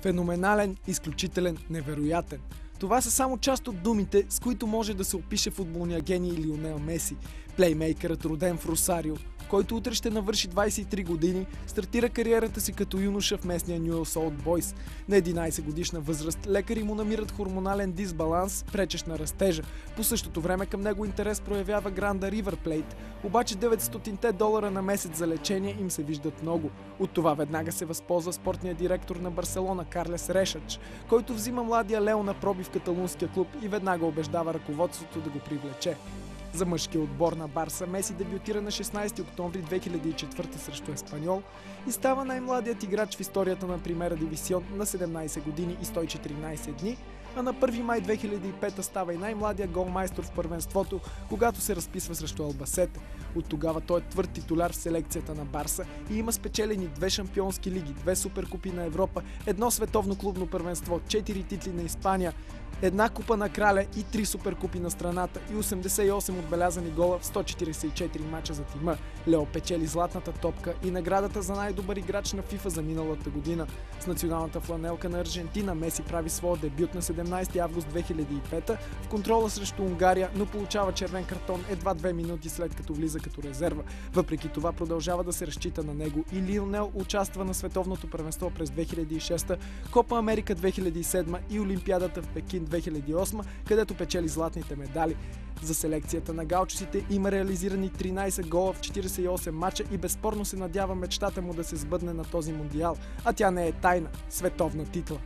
Феноменален, изключителен, невероятен. Това са само част от думите, с които може да се опише футболния гений Лионел Меси. Плеймейкърът, роден в Росарио, който утре ще навърши 23 години, стартира кариерата си като юноша в местния Нюелс Олд Бойс. На 11 годишна възраст лекари му намират хормонален дисбаланс, пречещ на растежа. По същото време към него интерес проявява Гранда Ривър Плейт, обаче $900 на месец за лечение им се виждат много. От това веднага се възползва спортният директор на Барселона Карлес Решач, който взима младия Лео на проби в каталунския клуб и веднага убеждава ръководството да го привлече. За мъжкия отбор на Барса Меси дебютира на 16 октомври 2004 срещу Еспаньол и става най-младият играч в историята на Примера Дивисион на 17 години и 114 дни, а на 1 май 2005 става и най-младия голмайстор в първенството, когато се разписва срещу Албасете. От тогава той е твърд титуляр в селекцията на Барса и има спечелени 2 шампионски лиги, 2 суперкупи на Европа, 1 световно клубно първенство, 4 титли на Испания, 1 купа на краля и 3 суперкупи на страната и 88 отбелязани гола в 144 мача за тима. Лео печели златната топка и наградата за най-добър играч на FIFA за миналата година. С националната фланелка на Аржентина Меси прави своя дебют на 17 август 2005 в контрола срещу Унгария, но получава червен картон едва 2 минути след като влиза като резерва. Въпреки това продължава да се разчита на него и Лионел участва на световното първенство през 2006, Копа Америка 2007 и Олимпиадата в Пекин 2008, където печели златните медали. За селекцията на галчиците има реализирани 13 гола в 48 мача и безспорно се надява мечтата му да се сбъдне на този мундиал, а тя не е тайна – световна титла.